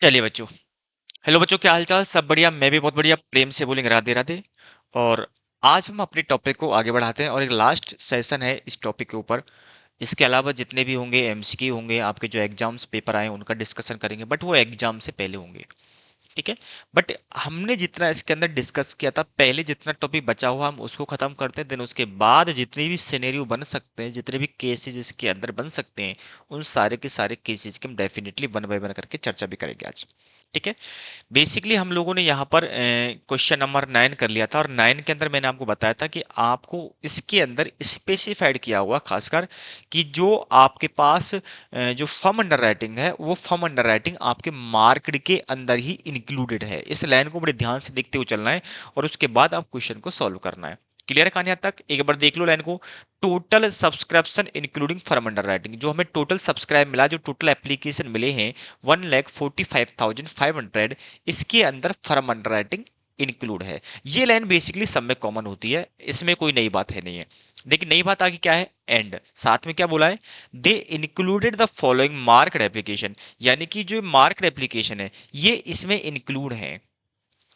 चलिए बच्चों। हेलो बच्चों, क्या हालचाल? सब बढ़िया? मैं भी बहुत बढ़िया। प्रेम से बोलेंगे राधे राधे। और आज हम अपने टॉपिक को आगे बढ़ाते हैं और एक लास्ट सेशन है इस टॉपिक के ऊपर। इसके अलावा जितने भी होंगे एमसीक्यू होंगे, आपके जो एग्जाम्स पेपर आए उनका डिस्कशन करेंगे, बट वो एग्जाम से पहले होंगे। ठीक है। बट हमने जितना इसके अंदर डिस्कस किया था, पहले जितना टॉपिक बचा हुआ हम उसको खत्म करते हैं, देन उसके बाद जितने भी सिनेरियो बन सकते हैं, जितने भी केसेस इसके अंदर बन सकते हैं, उन सारे के सारे केसेस की हम डेफिनेटली वन बाय वन करके चर्चा भी करेंगे आज। ठीक है। बेसिकली हम लोगों ने यहाँ पर क्वेश्चन नंबर 9 कर लिया था, और 9 के अंदर मैंने आपको बताया था कि आपको इसके अंदर स्पेसिफाइड किया हुआ खासकर कि जो आपके पास जो फर्म अंडर राइटिंग है, वो फर्म अंडर राइटिंग आपके मार्क्ड के अंदर ही इंक्लूडेड है। इस लाइन को बड़े ध्यान से देखते हुए चलना है और उसके बाद आप क्वेश्चन को सॉल्व करना है। क्लियर है कहानी यहाँ तक? एक बार देख लो लाइन को। Total subscription including firm under writing, जो हमें टोटल सब्सक्राइब मिला, जो टोटल एप्लीकेशन मिले हैं 1,45,500, इसके अंदर फर्म अंडर राइटिंग इंक्लूड है। ये लाइन बेसिकली सब में कॉमन होती है, इसमें कोई नई बात है नहीं है। लेकिन नई बात आगे क्या है? एंड साथ में क्या बोला है? They included the following marked application, यानी कि जो मार्क्ड एप्लीकेशन है ये इसमें इंक्लूड है।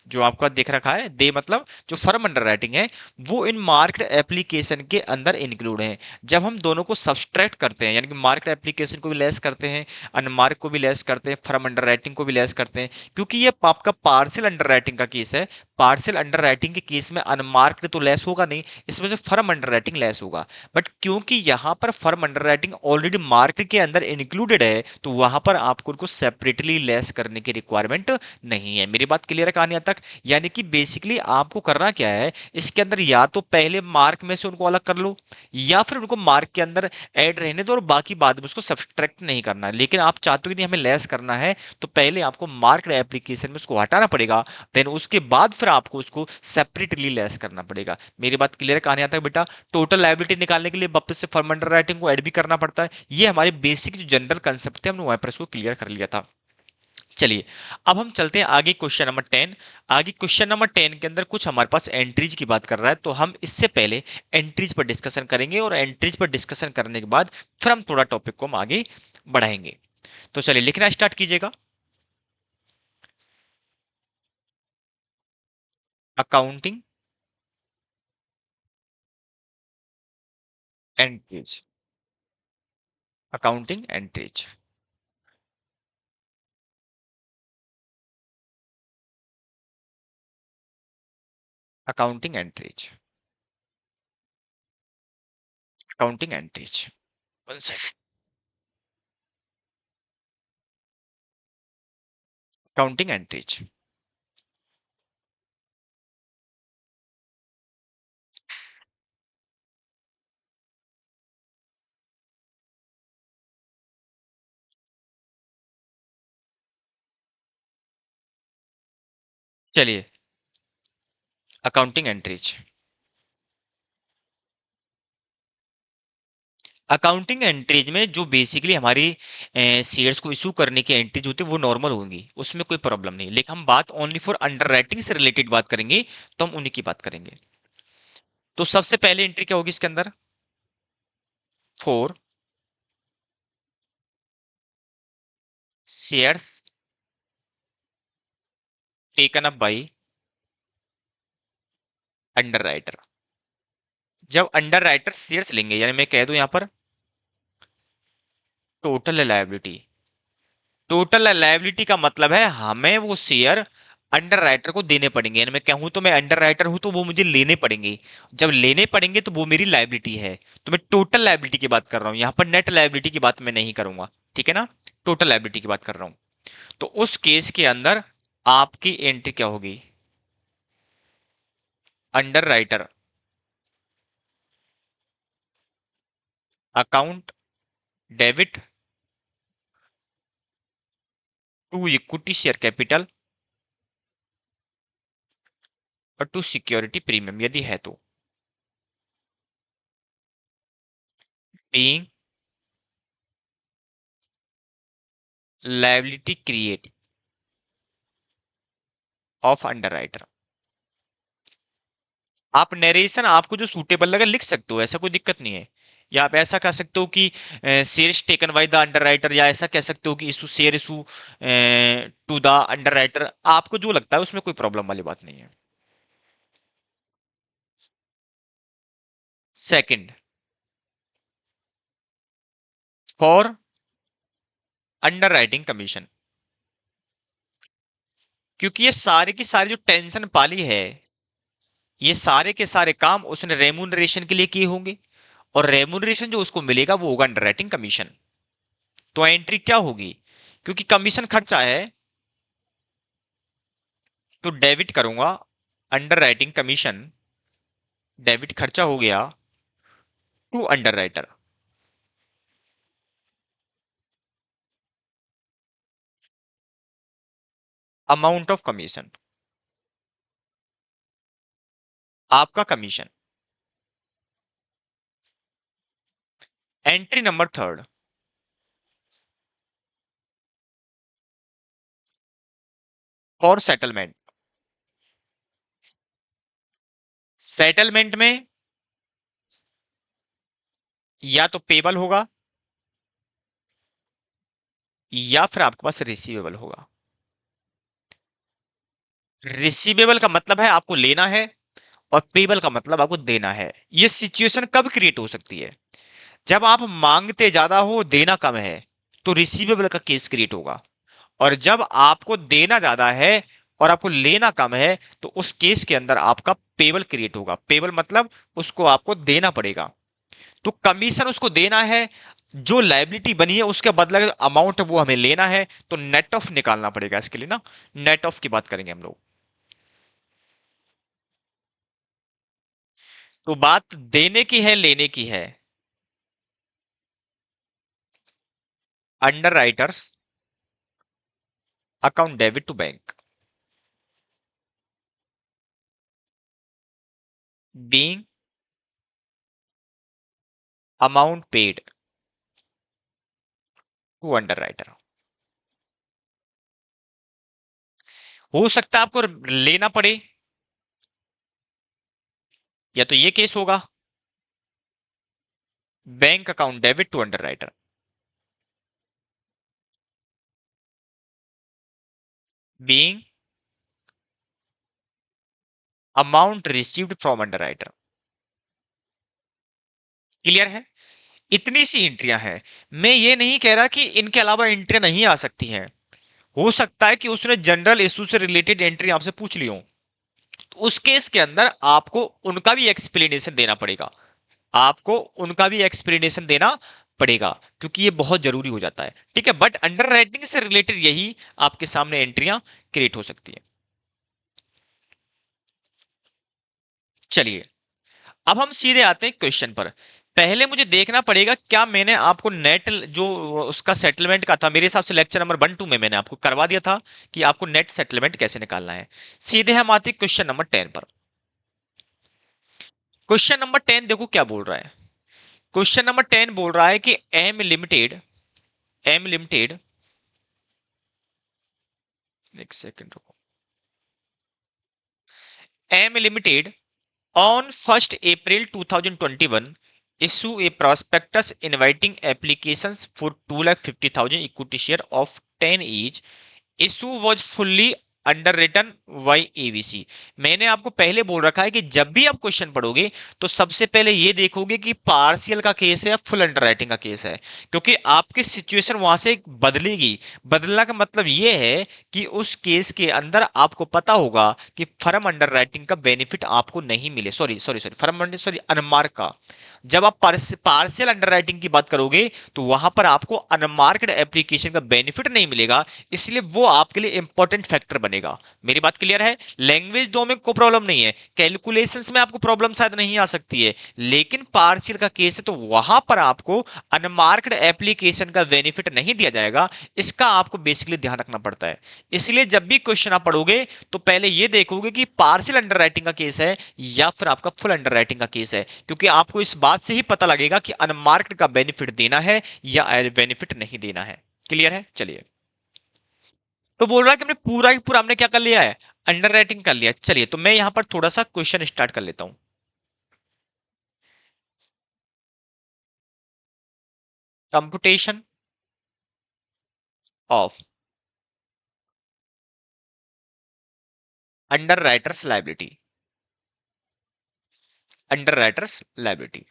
जो आपका देख रखा है दे मतलब जो फर्म अंडर राइटिंग है वो इन मार्क्ड एप्लीकेशन के अंदर इंक्लूड है। जब हम दोनों को सब्सट्रैक्ट करते हैं, यानी कि मार्क्ड एप्लीकेशन को भी लेस करते हैं, अनमार्क को भी लेस करते हैं, फर्म अंडर राइटिंग को भी लेस करते हैं, क्योंकि ये आपका पार्शियल अंडर राइटिंग का केस है। पार्शियल अंडर राइटिंग के केस में अनमार्क्ड तो लेस होगा नहीं, इसमें से फर्म अंडर राइटिंग लेस होगा। बट क्योंकि यहाँ पर firm under writing already marked के अंदर इंक्लूडेड है, तो वहां पर आपको उनको सेपरेटली लेस करने की रिक्वायरमेंट नहीं है। मेरी बात क्लियर है कहानी यहाँ तक? यानी कि बेसिकली आपको करना क्या है इसके अंदर, या तो पहले मार्क में से उनको अलग कर लो, या फिर उनको मार्क के अंदर ऐड रहने दो और बाकी बाद में उसको सब्सट्रैक्ट नहीं करना है। लेकिन आप चाहते हो कि नहीं हमें लेस करना है, तो पहले आपको मार्क्ड एप्लीकेशन में उसको हटाना पड़ेगा, देन उसके बाद फिर आपको उसको सेपरेटली लेस करना पड़ेगा। मेरी बात क्लियर कहानी आता है बेटा? टोटल लायबिलिटी निकालने के लिए वापस से फर्म अंडर राइटिंग को ऐड भी करना पड़ता है। ये हमारे बेसिक जो जनरल कंसेप्ट थे हमने वहां पर इसको क्लियर कर लिया था। चलिए, अब हम चलते हैं आगे क्वेश्चन नंबर 10। आगे क्वेश्चन नंबर 10 के अंदर कुछ हमारे पास एंट्रीज की बात कर रहा है, तो हम इससे पहले एंट्रीज पर डिस्कशन करेंगे, और एंट्रीज पर डिस्कशन करने के बाद फिर हम थोड़ा टॉपिक को हम आगे बढ़ाएंगे। तो चलिए लिखना स्टार्ट कीजिएगा। Accounting entries. Accounting entries. Accounting entries. Accounting entries. One second. Accounting entries. चलिए, अकाउंटिंग एंट्रीज। अकाउंटिंग एंट्रीज में जो बेसिकली हमारी शेयर्स को इशू करने की एंट्रीज होती है वो नॉर्मल होंगी, उसमें कोई प्रॉब्लम नहीं। लेकिन हम बात ओनली फॉर अंडर राइटिंग से रिलेटेड बात करेंगे, तो हम उन्हीं की बात करेंगे। तो सबसे पहले एंट्री क्या होगी इसके अंदर? Four shares taken up by under writer. जब अंडर राइटर शेयर्स लेंगे, यानी मैं कह दूं यहां पर टोटल लायबिलिटी। टोटल लायबिलिटी का मतलब है हमें वो शेयर अंडर राइटर को देने पड़ेंगे, यानी मैं कहूं तो मैं अंडर राइटर हूं तो वो मुझे लेने पड़ेंगे। जब लेने पड़ेंगे तो वो मेरी लायबिलिटी है। तो मैं टोटल लायबिलिटी की बात कर रहा हूं, यहां पर नेट लायबिलिटी की बात मैं नहीं करूंगा। ठीक है ना? टोटल लायबिलिटी की बात कर रहा हूं। तो उस केस के अंदर आपकी एंट्री क्या होगी? Underwriter account debit to equity share capital और टू सिक्योरिटी प्रीमियम, यदि है तो being liability create of underwriter. आप नरेशन आपको जो सूटेबल लगे लिख सकते हो, ऐसा कोई दिक्कत नहीं है। या आप ऐसा कह सकते हो कि shares taken by the underwriter, या ऐसा कह सकते हो कि issue share issue to the underwriter. आपको जो लगता है उसमें कोई प्रॉब्लम वाली बात नहीं है। सेकंड, फॉर अंडरराइटिंग कमीशन, क्योंकि ये सारे की सारी जो टेंशन पाली है, ये सारे के सारे काम उसने रेम्यूनरेशन के लिए किए होंगे, और रेम्यूनरेशन जो उसको मिलेगा वो होगा अंडरराइटिंग कमीशन। तो एंट्री क्या होगी, क्योंकि कमीशन खर्चा है, तो डेबिट करूंगा अंडरराइटिंग कमीशन, डेबिट खर्चा हो गया to underwriter, amount of commission, आपका commission. Entry number third, for settlement. Settlement में या तो पेबल होगा या फिर आपके पास रिसीवेबल होगा। रिसीवेबल का मतलब है आपको लेना है, और पेबल का मतलब आपको देना है। ये सिचुएशन कब क्रिएट हो सकती है, जब आप मांगते ज्यादा हो देना कम है, तो रिसीवेबल का केस क्रिएट होगा। और जब आपको देना ज्यादा है और आपको लेना कम है, तो उस केस के अंदर आपका पेबल क्रिएट होगा। पेबल मतलब उसको आपको देना पड़ेगा, तो कमीशन उसको देना है, जो लाइबिलिटी बनी है उसके बदले अमाउंट वो हमें लेना है, तो नेट ऑफ निकालना पड़ेगा इसके लिए ना। नेट ऑफ की बात करेंगे हम लोग। तो बात देने की है लेने की है। Underwriter's account debit to bank, being amount paid to underwriter. हो सकता है आपको लेना पड़े, या तो ये केस होगा bank account debit to underwriter, being amount received from underwriter. Clear है। इतनी सी एंट्रियां हैं। मैं ये नहीं कह रहा कि इनके अलावा एंट्री नहीं आ सकती हैं। हो सकता है कि उसने जनरल इशू से रिलेटेड एंट्री आपसे पूछ ली हो, तो उस केस के अंदर आपको उनका भी एक्सप्लेनेशन देना पड़ेगा। आपको उनका भी एक्सप्लेनेशन देना पड़ेगा, क्योंकि ये बहुत जरूरी हो जाता है। ठीक है, बट अंडर राइटिंग से रिलेटेड यही आपके सामने एंट्रियां क्रिएट हो सकती है। चलिए, अब हम सीधे आते हैं क्वेश्चन पर। पहले मुझे देखना पड़ेगा क्या मैंने आपको नेट जो उसका सेटलमेंट का था, मेरे हिसाब से लेक्चर नंबर 1 2 में मैंने आपको करवा दिया था कि आपको नेट सेटलमेंट कैसे निकालना है। सीधे हम आते हैं क्वेश्चन नंबर 10 पर। क्वेश्चन नंबर 10 देखो क्या बोल रहा है। क्वेश्चन नंबर 10 बोल रहा है कि एम लिमिटेड, एक सेकंड रुको, M limited on 1st April 2021 issue a prospectus inviting applications for 2,50,000 equity share of 10 each. Issue was fully underwritten by ABC. मैंने आपको पहले बोल रखा है कि जब भी आप क्वेश्चन पढ़ोगे तो सबसे पहले ये देखोगे कि पार्शियल का केस है या फुल अंडरराइटिंग का केस है, क्योंकि आपकी सिचुएशन वहां से बदलेगी। बदलना का मतलब ये है कि उस केस के अंदर आपको पता होगा कि फर्म अंडरराइटिंग का बेनिफिट आपको नहीं मिले, sorry sorry sorry firm sorry unmark का। जब आप पार्शियल अंडरराइटिंग की बात करोगे तो वहां पर आपको अनमार्क्ड एप्लीकेशन का बेनिफिट नहीं मिलेगा, इसलिए वो आपके लिए इंपॉर्टेंट फैक्टर बनेगा। मेरी बात क्लियर है। लैंग्वेज दो में कोई प्रॉब्लम नहीं है, कैलकुलेशंस में आपको प्रॉब्लम शायद नहीं आ सकती है, लेकिन पार्शियल का केस है तो वहां पर आपको अनमार्क्ड एप्लीकेशन का बेनिफिट नहीं दिया जाएगा। इसका आपको बेसिकली ध्यान रखना पड़ता है। इसलिए जब भी क्वेश्चन आप पढ़ोगे तो पहले ये देखोगे कि पार्शियल अंडरराइटिंग का केस है या फिर आपका फुल अंडरराइटिंग का केस है, क्योंकि आपको इस बात से ही पता लगेगा कि अनमार्क्ड का बेनिफिट देना है या बेनिफिट नहीं देना है। क्लियर है। चलिए, तो बोल रहा है कि हमने पूरा ही पूरा हमने क्या कर लिया है, अंडरराइटिंग कर लिया। चलिए, तो मैं यहां पर थोड़ा सा क्वेश्चन स्टार्ट कर लेता हूं। Computation of underwriter's liability, underwriter's liability.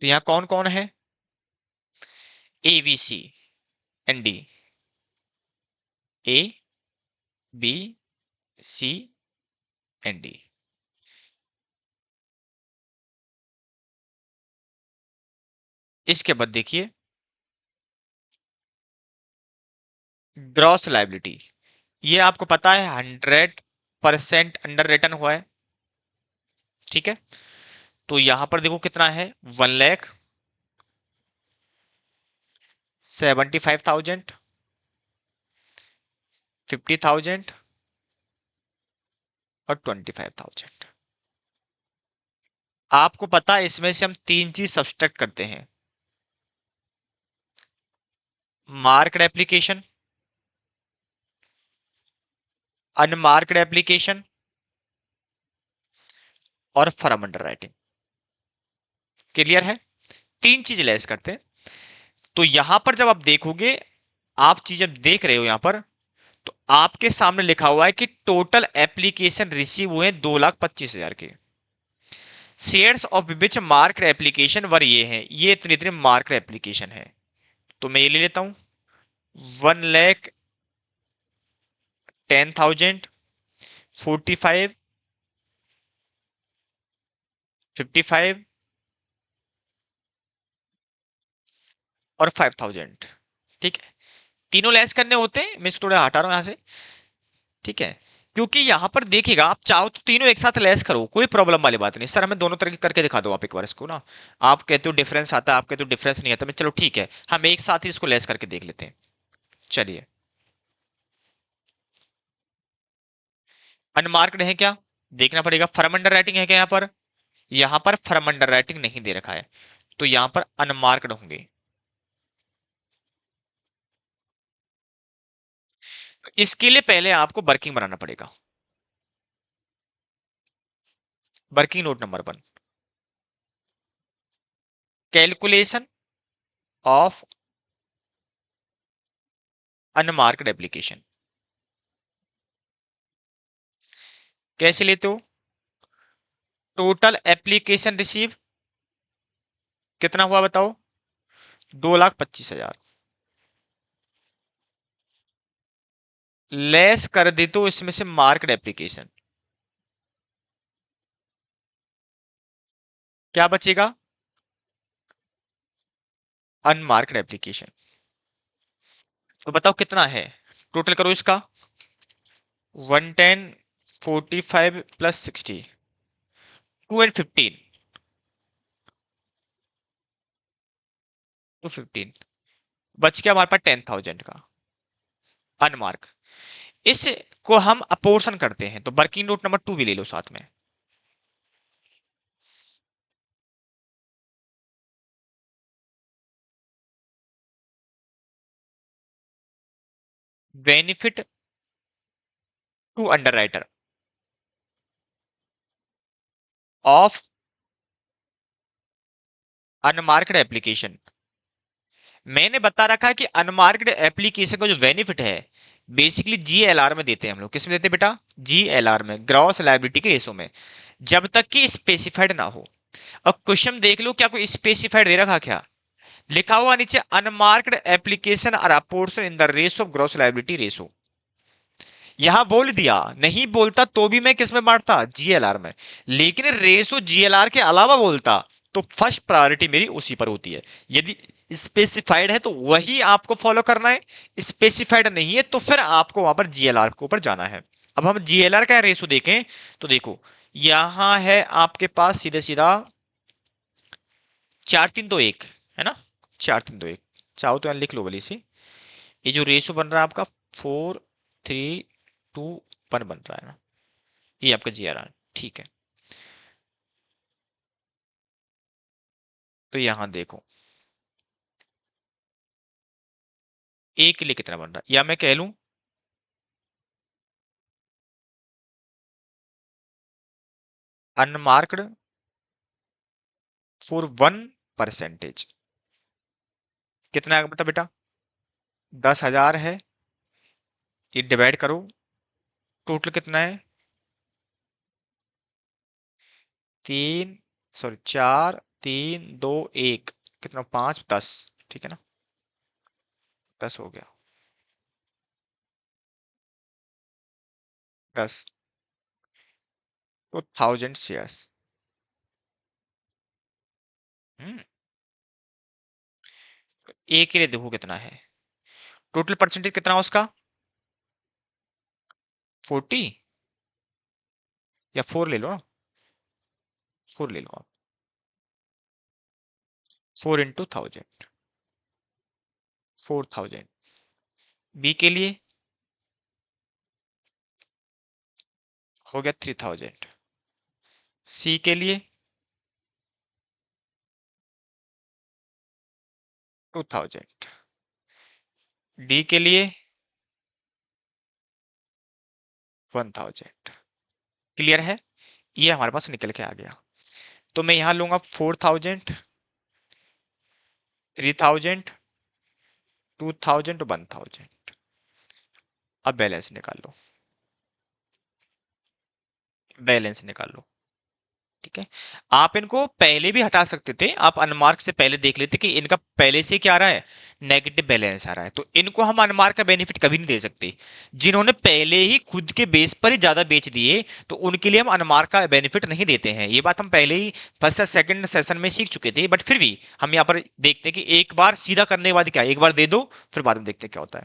तो यहाँ कौन कौन है? A B C and D, A B C and D. इसके बाद देखिए ग्रॉस लाइबिलिटी, ये आपको पता है 100% अंडर रिटर्न हुआ है, ठीक है। तो यहां पर देखो कितना है, 1,75,000, 50,000 और 25,000। आपको पता है इसमें से हम तीन चीज सब्सट्रैक्ट करते हैं, मार्क्ड एप्लीकेशन, अनमार्क्ड एप्लीकेशन और फर्म अंडर राइटिंग। क्लियर है? तीन चीज लेस करते हैं। तो यहां पर जब आप देखोगे, आप चीज जब देख रहे हो यहां पर, तो आपके सामने लिखा हुआ है कि टोटल एप्लीकेशन रिसीव हुए 2,25,000 के। Shares of which marked application वर, ये हैं, ये इतने इतने मार्क्ड एप्लीकेशन है। तो मैं ये ले लेता हूं, 1,10,000, 45, 55 और 5,000, ठीक है। तीनों लेस करने होते हैं, मैं इसको थोड़ा हटा रहा हूं यहां से, ठीक है। क्योंकि यहां पर देखिएगा, आप चाहो तो तीनों एक साथ लेस करो, कोई प्रॉब्लम वाली बात नहीं। सर हमें दोनों तरह के करके दिखा दो आप एक बार इसको ना। आप कहते हो डिफरेंस आता है, आप कहते हो डिफरेंस नहीं आता, मैं चलो ठीक है, हम एक साथ ही इसको लेस करके देख लेते हैं। चलिए, अनमार्क्ड है क्या, देखना पड़ेगा। फर्म अंडर राइटिंग है क्या यहां पर फर्म अंडर राइटिंग नहीं दे रखा है, तो यहां पर अनमार्क्ड होंगे। तो इसके लिए पहले आपको वर्किंग बनाना पड़ेगा। Working note number 1, calculation of unmarked application. कैसे लेते हो? टोटल एप्लीकेशन रिसीव कितना हुआ बताओ, 2,25,000, लेस कर दे तो इसमें से मार्क्ड एप्लीकेशन, क्या बचेगा? Unmarked application. तो बताओ कितना है, टोटल करो इसका, 110, 45 प्लस 60, 2 एंड 15, 215, बच गया हमारे पास 10,000 का अनमार्क। इसको हम अपोर्शन करते हैं, तो वर्किंग नोट नंबर 2 भी ले लो साथ में। Benefit to underwriter of unmarked application. मैंने बता रखा है कि अनमार्क्ड एप्लीकेशन का जो बेनिफिट है, बेसिकली जीएलआर में देते हैं हम लोग। किस में देते हैं बेटा? जीएलआर में, ग्रॉस लायबिलिटी के रेशो में, जब तक कि स्पेसिफाइड ना हो। अब क्वेश्चन देख लो, क्या कोई स्पेसिफाइड दे रखा क्या? लिखा हुआ नीचे unmarked application are a portion in the ratio of gross liability ratio. यहां बोल दिया, नहीं बोलता तो भी मैं किस में बांटता? जीएलआर में। लेकिन रेशो जीएलआर के अलावा बोलता तो फर्स्ट प्रायोरिटी मेरी उसी पर होती है। यदि स्पेसिफाइड है तो वही आपको फॉलो करना है, स्पेसिफाइड नहीं है तो फिर आपको वहां पर जीएलआर के ऊपर जाना है। अब हम जीएलआर का रेशो देखें तो देखो, यहां है आपके पास सीधे सीधा 4-3-2-1, है ना, 4-3-2-1। चाहो तो यहां लिख लो वाली सी, ये जो रेशो बन रहा है आपका 4-3-2-1 बन रहा है ना, ये आपका जीआरआर, ठीक है। तो यहां देखो ए के लिए कितना बन रहा है, या मैं कह लूं अनमार्क्ड फॉर 1%। कितना है बता बेटा? 10,000 है, ये डिवाइड करो, टोटल कितना है? 3, सॉरी 4, 3, 2, 1, कितना? 5, 10, ठीक है ना? 10 हो गया। 10 तो 1,000 शेयर्स। हम्म। ए के लिए देखो कितना है, टोटल परसेंटेज कितना है उसका? 40, या 4 ले लो, 4 ले लो आप। 4 इंटू 1,000, 4,000। बी के लिए हो गया 3,000। सी के लिए 2,000। डी के लिए 1,000। क्लियर है? ये हमारे पास निकल के आ गया। तो मैं यहां लूंगा 4,000, 3,000, 2,000, 1,000। अब बैलेंस निकाल लो, बैलेंस निकाल लो। ठीक है, आप इनको पहले भी हटा सकते थे, आप अनमार्क से पहले देख लेते कि इनका पहले से क्या आ रहा है, नेगेटिव बैलेंस आ रहा है, तो इनको हम अनमार्क का बेनिफिट कभी नहीं दे सकते। जिन्होंने पहले ही खुद के बेस पर ही ज्यादा बेच दिए, तो उनके लिए हम अनमार्क का बेनिफिट नहीं देते हैं। ये बात हम पहले ही फर्स्ट या सेकंड सेशन में सीख चुके थे, बट फिर भी हम यहाँ पर देखते हैं कि एक बार सीधा करने के बाद क्या, एक बार दे दो, फिर बाद में देखते हैं क्या होता है।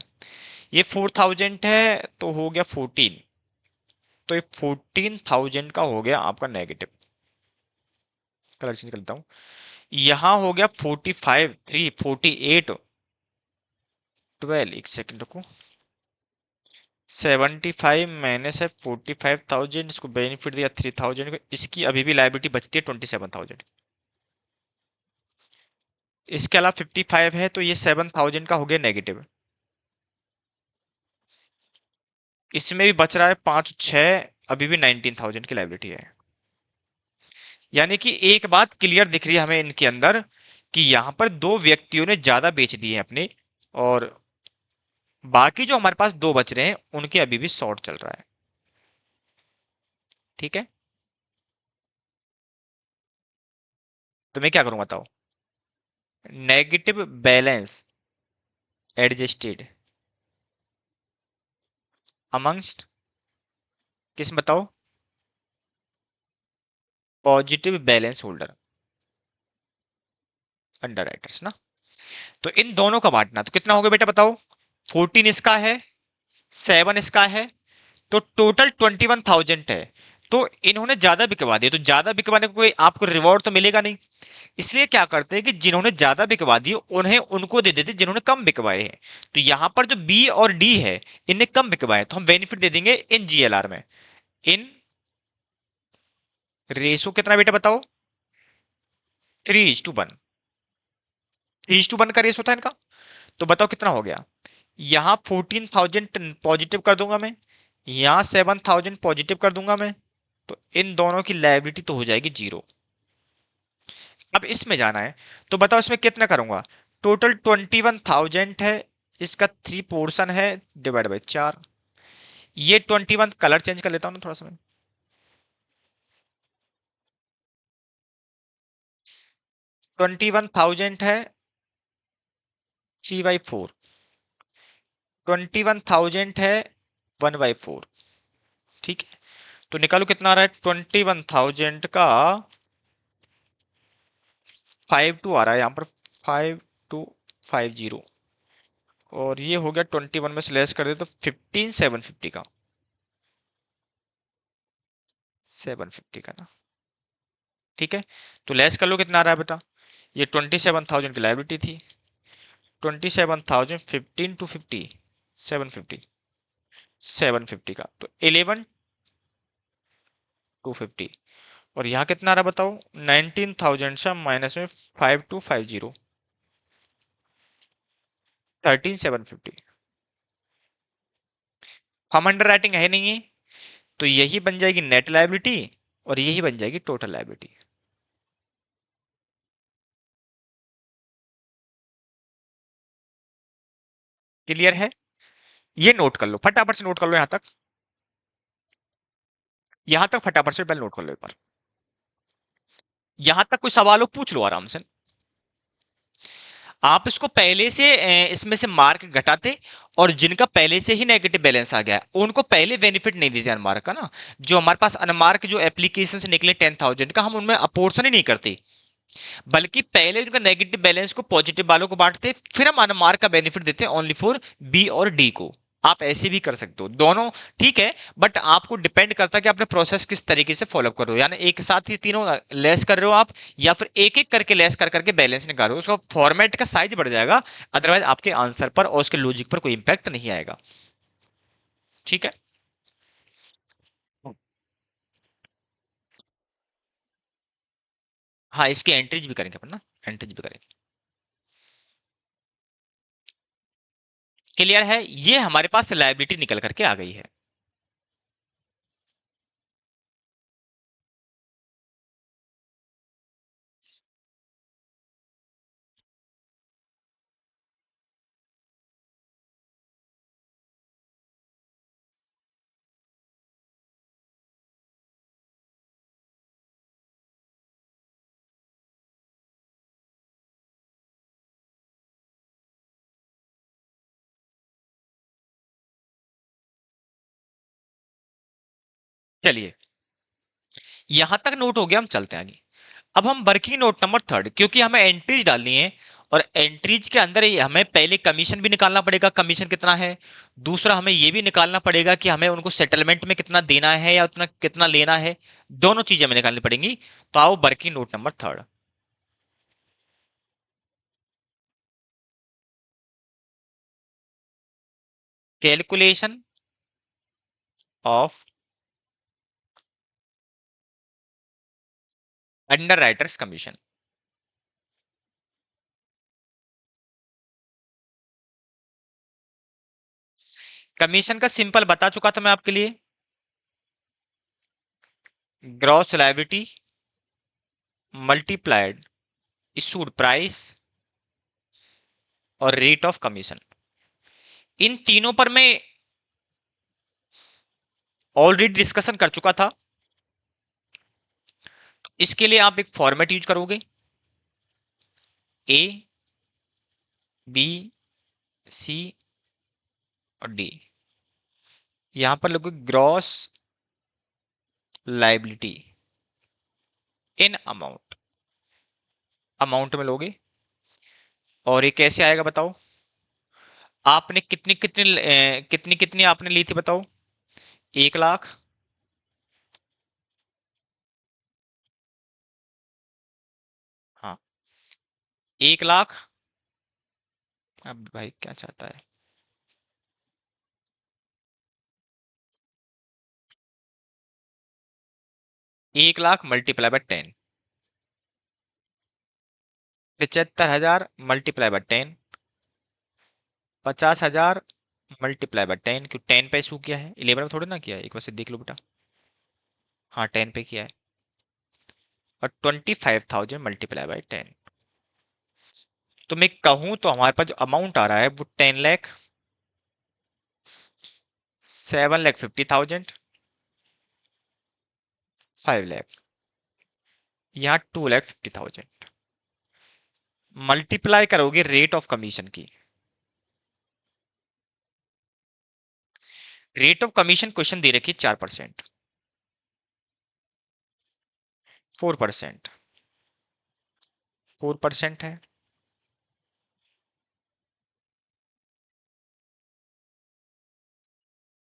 ये 4,000 है, तो हो गया 14, तो ये 14,000 का हो गया आपका नेगेटिव। कलर चेंज कर लेता हूं, यहां हो गया 45, 3, 48, 12, एक सेकंड रुको, 75 माइनस है 45,000, इसको बेनिफिट दिया 3,000 को, इसकी अभी भी लाइबिलिटी बचती है 27,000। इसके अलावा 55 है, तो ये 7,000 का हो गया नेगेटिव। इसमें भी बच रहा है 5, 6, अभी भी 19,000 की लाइबिलिटी है। यानी कि एक बात क्लियर दिख रही है हमें इनके अंदर, कि यहां पर दो व्यक्तियों ने ज्यादा बेच दिए हैं अपने, और बाकी जो हमारे पास दो बच रहे हैं उनके अभी भी शॉर्ट चल रहा है। ठीक है, तो मैं क्या करूं बताओ? नेगेटिव बैलेंस एडजस्टेड अमंगस्ट किस बताओ? Positive balance holder, under writers ना। तो इन दोनों का बांटना, तो कितना होगा बेटा बताओ? 14 इसका है, 7 इसका है, तो टोटल 21,000 है। तो इन्होंने ज्यादा बिकवा दिया, तो ज्यादा बिकवाने को कोई आपको रिवॉर्ड तो मिलेगा नहीं, इसलिए क्या करते हैं कि जिन्होंने ज्यादा बिकवा दिए उन्हें उनको दे देते जिन्होंने कम बिकवाए हैं। तो यहां पर जो बी और डी है, इनने कम बिकवाए, तो हम बेनिफिट दे देंगे इन जीएलआर में। इन रेशो कितना बेटा बताओ? 3:1, 3:1 का रेशो था इनका। तो बताओ कितना हो गया? यहां 14,000 पॉजिटिव कर दूंगा मैं, यहां 7,000 पॉजिटिव कर दूंगा मैं, तो इन दोनों की लायबिलिटी तो हो जाएगी 0। अब इसमें जाना है, तो बताओ इसमें कितना करूंगा? टोटल 21,000 है, इसका 3 पोर्शन है, डिवाइड बाई 4। ये 21, कलर चेंज कर लेता हूँ ना थोड़ा सा मैं। 21,000 है, 3/4, 21,000 है, 1/4। ठीक है, तो निकालो कितना आ रहा है? 21,000 का 52 आ रहा है यहाँ पर, 5250, और ये हो गया 21 में से लेस कर दे तो 15,750 का, 750 का ना। ठीक है, तो लेस कर लो, कितना आ रहा है बेटा? ये 27,000 की लाइबिलिटी थी, 27,000, 15 to 50, 750, 750 का, तो 11,250। और यहाँ कितना आ रहा है बताओ? 19,000 से माइनस में 5250, 13,750। हम अंडर राइटिंग है नहीं है, तो यही बन जाएगी नेट लाइबिलिटी, और यही बन जाएगी टोटल लायबिलिटी। क्लियर है? ये नोट कर लो, फटाफट से नोट कर लो यहां तक, यहां तक फटाफट से पहले नोट कर लो एक बार। यहां तक कोई सवाल हो पूछ लो आराम से। आप इसको पहले से इसमें से मार्क घटाते, और जिनका पहले से ही नेगेटिव बैलेंस आ गया है उनको पहले बेनिफिट नहीं देते अनमार्क का ना। जो हमारे पास अनमार्क जो एप्लीकेशन से निकले 10,000 का, हम उनमें अपोर्शन ही नहीं करते, बल्कि पहले उनका नेगेटिव बैलेंस को पॉजिटिव वालों को बांटते, फिर हम अनमार्क का बेनिफिट देते हैं ओनली फॉर बी और डी को। आप ऐसे भी कर सकते हो, दोनों ठीक है, बट आपको डिपेंड करता है कि आपने प्रोसेस किस तरीके से फॉलो कर रहे हो, यानी एक साथ ही तीनों लेस कर रहे हो आप, या फिर एक एक करके लेस कर करके बैलेंस निकाल रहे हो। उसका फॉर्मेट का साइज बढ़ जाएगा, अदरवाइज आपके आंसर पर और उसके लॉजिक पर कोई इंपैक्ट नहीं आएगा। ठीक है। हाँ, इसकी एंट्रीज भी करेंगे अपन ना, एंट्रीज भी करेंगे। क्लियर है? ये हमारे पास लायबिलिटी निकल करके आ गई है। चलिए, यहां तक नोट हो गया, हम चलते हैं आगे। अब हम वर्किंग नोट नंबर थर्ड, क्योंकि हमें एंट्रीज डालनी है, और एंट्रीज के अंदर हमें पहले कमीशन भी निकालना पड़ेगा, कमीशन कितना है। दूसरा हमें यह भी निकालना पड़ेगा कि हमें उनको सेटलमेंट में कितना देना है या उतना कितना लेना है। दोनों चीजें हमें निकालनी पड़ेंगी। तो आओ working note number third. Calculation of under writers commission. Commission का सिंपल बता चुका था मैं आपके लिए, gross liability multiplied issued price और रेट ऑफ कमीशन। इन तीनों पर मैं ऑलरेडी डिस्कशन कर चुका था। इसके लिए आप एक फॉर्मेट यूज करोगे, ए बी सी और डी। यहां पर लोगे gross liability in amount, amount में लोगे। और ये कैसे आएगा बताओ? आपने कितनी कितनी कितनी कितनी आपने ली थी बताओ? 1 लाख। हाँ, 1 लाख। अब भाई क्या चाहता है? 1 lakh multiply by 10, 75,000 multiply by 10, 50,000 multiply by 10। क्यों 10 पे इशू किया है, 11 में थोड़ी ना किया है, एक बार से देख लो बेटा। हाँ 10 पे किया है। और 25,000 मल्टीप्लाई बाय 10। तो मैं कहूं तो हमारे पास जो अमाउंट आ रहा है वो 10 लाख, 7,50,000, 5 लाख, यहाँ 2,50,000। मल्टीप्लाई करोगे रेट ऑफ कमीशन की। रेट ऑफ कमीशन क्वेश्चन दे रखी है 4%, 4%, 4% है।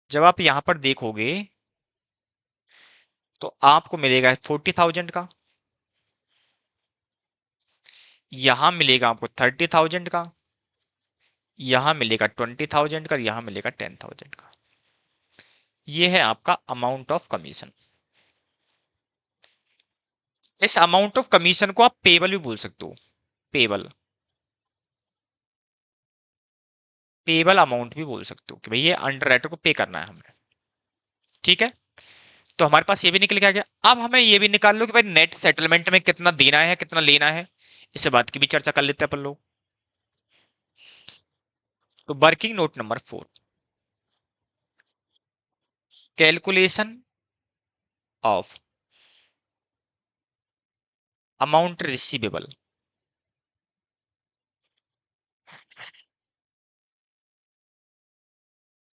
जब आप यहां पर देखोगे तो आपको मिलेगा 40,000 का, यहां मिलेगा आपको 30,000 का, यहां मिलेगा 20,000 का, यहां मिलेगा 10,000 का। ये है आपका अमाउंट ऑफ कमीशन। इस अमाउंट ऑफ कमीशन को आप पेबल भी बोल सकते हो, पेबल, पेबल अमाउंट भी बोल सकते हो कि भाई ये अंडर राइटर को पे करना है हमें। ठीक है। तो हमारे पास ये भी निकल के आ गया। अब हमें ये भी निकाल लो कि भाई नेट सेटलमेंट में कितना देना है कितना लेना है, इस बात की भी चर्चा कर लेते हैं अपन लोग। तो working note number 4, calculation of amount receivable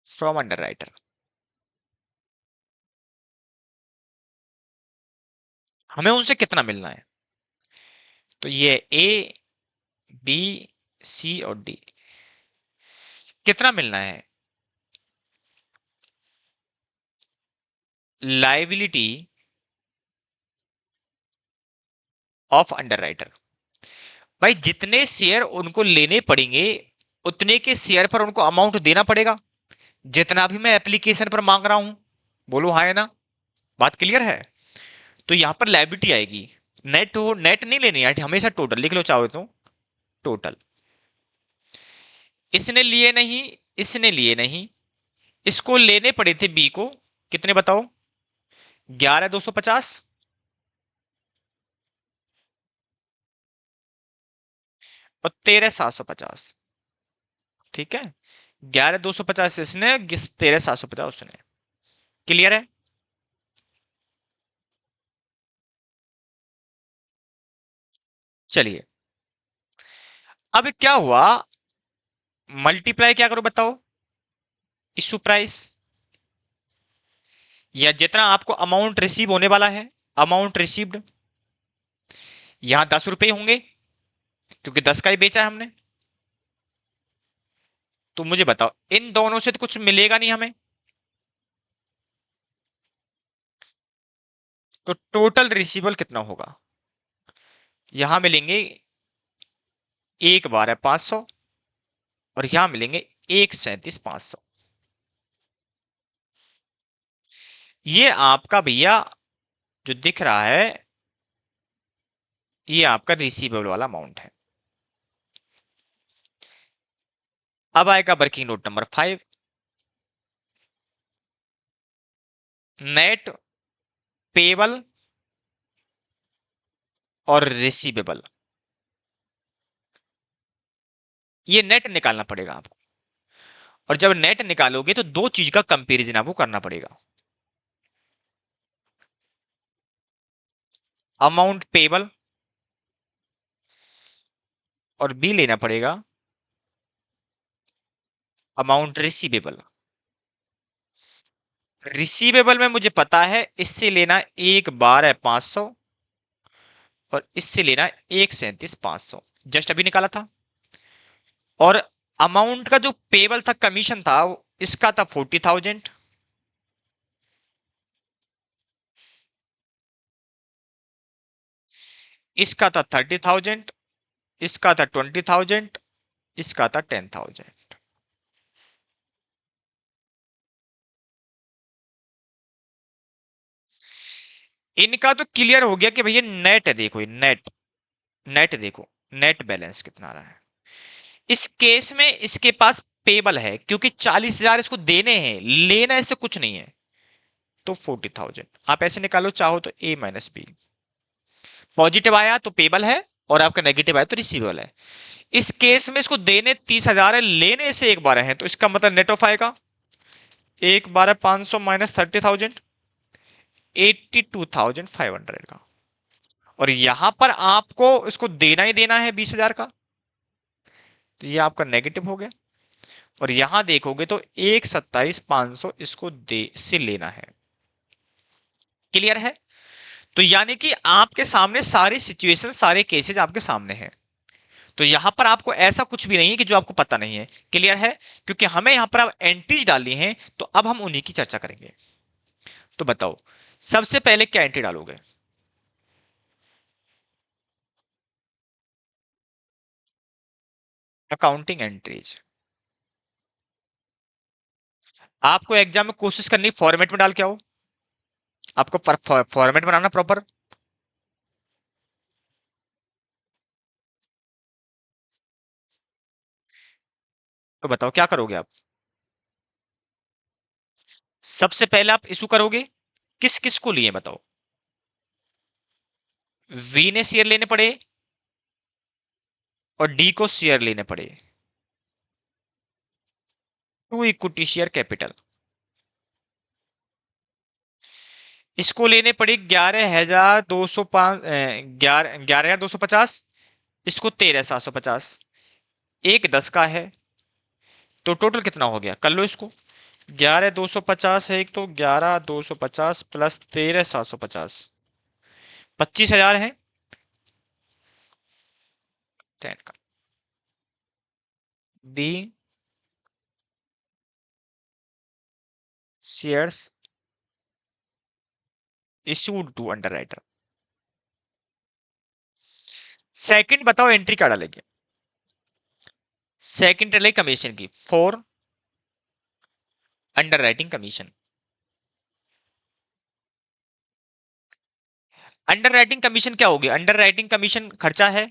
from underwriter. हमें उनसे कितना मिलना है, तो ये ए बी सी और डी, कितना मिलना है, लाइबिलिटी ऑफ अंडरराइटर। भाई जितने शेयर उनको लेने पड़ेंगे उतने के शेयर पर उनको अमाउंट देना पड़ेगा, जितना भी मैं एप्लीकेशन पर मांग रहा हूं। बोलो हाँ है ना, बात क्लियर है। तो यहां पर लाइबिलिटी आएगी, नेट हो, नेट नहीं लेनी है हमेशा, टोटल लिख लो चाहो तो, टोटल। इसने लिए नहीं, इसने लिए नहीं, इसको लेने पड़े थे बी को, कितने बताओ, 11,250 और 13,750। ठीक है, 11,250 इसने, 13,750 उसने। क्लियर है। चलिए, अब क्या हुआ, मल्टीप्लाई क्या करो बताओ, इशू प्राइस, या जितना आपको अमाउंट रिसीव होने वाला है, अमाउंट रिसीव्ड, यहां 10 रुपए होंगे क्योंकि 10 का ही बेचा है हमने। तो मुझे बताओ इन दोनों से तो कुछ मिलेगा नहीं हमें, तो टोटल रिसीवल कितना होगा, यहां मिलेंगे 1,12,500 और यहां मिलेंगे 1,37,500। ये आपका भैया जो दिख रहा है, ये आपका रिसीवेबल वाला अमाउंट है। अब आएगा working note number 5, net payable और रिसीवेबल। ये नेट निकालना पड़ेगा आपको, और जब नेट निकालोगे तो दो चीज का कंपैरिजन आपको करना पड़ेगा, अमाउंट पेबल और बी लेना पड़ेगा अमाउंट रिसीवेबल। रिसीवेबल में मुझे पता है इससे लेना 1,12,500 और इससे लेना 1,37,500, जस्ट अभी निकाला था। और अमाउंट का जो पेबल था, कमीशन था, इसका था 40,000, इसका था 30,000, इसका था 20,000, इसका था 10,000। इनका तो क्लियर हो गया कि भैया नेट है, देखो नेट, नेट देखो, नेट बैलेंस कितना आ रहा है। इस केस में इसके पास पेबल है क्योंकि 40,000 इसको देने हैं, लेना इससे कुछ नहीं है, तो 40,000 आप ऐसे निकालो चाहो तो ए माइनस बी। पॉजिटिव आया तो पेबल है और आपका नेगेटिव आया तो रिसीवेबल है। इस केस में इसको देने 30,000 है, लेने से 1,12 है, तो इसका मतलब नेट ऑफ आएगा 1,12,500 माइनस 30,000, 82,500 का। और यहां पर आपको इसको देना ही देना है 20,000 का, तो ये आपका नेगेटिव हो गया। और यहां देखोगे तो 1,27,500 इसको दे से लेना है। क्लियर है। तो यानी कि आपके सामने सारी सिचुएशन, सारे केसेस आपके सामने हैं। तो यहां पर आपको ऐसा कुछ भी नहीं है कि जो आपको पता नहीं है। क्लियर है, क्योंकि हमें यहां पर अब एंट्रीज डालनी है, तो अब हम उन्हीं की चर्चा करेंगे। तो बताओ सबसे पहले क्या एंट्री डालोगे, अकाउंटिंग एंट्रीज। आपको एग्जाम में कोशिश करनी फॉर्मेट में डाल के आओ, आपको फॉर्मेट बनाना प्रॉपर। तो बताओ क्या करोगे आप, सबसे पहले आप इशू करोगे, किस किस को लिए बताओ? वी ने शेयर लेने पड़े और डी को शेयर लेने पड़े। To equity share capital. इसको लेने पड़े 11,205, 11,250। इसको 13,750। एक 10 का है, तो टोटल कितना हो गया? कर लो इसको। 11,250 है एक, तो 11,250 प्लस 13,750, 25,000 है। 10 का। B shares issued to underwriter. Second बताओ एंट्री क्या डालेंगे? सेकंड डालेंगे कमीशन की, for underwriting commission. Underwriting commission क्या होगी? अंडरराइटिंग कमीशन खर्चा है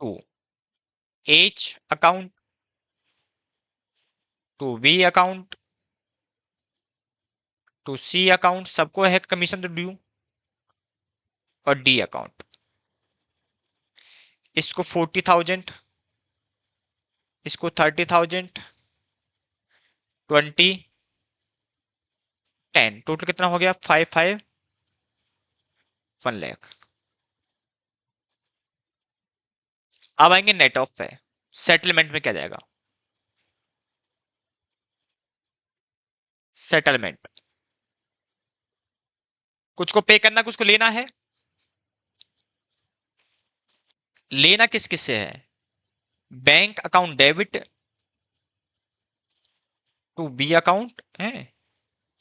to H account, to B account, to C account, सबको है कमीशन तो ड्यू, और डी अकाउंट। इसको 40,000, इसको 30,000, 20, 10, टोटल कितना हो गया? 1 लाख। अब आएंगे नेट ऑफ पे। सेटलमेंट में क्या जाएगा? सेटलमेंट, कुछ को पे करना, कुछ को लेना है। लेना किस किस से है? Bank account debit to B account है।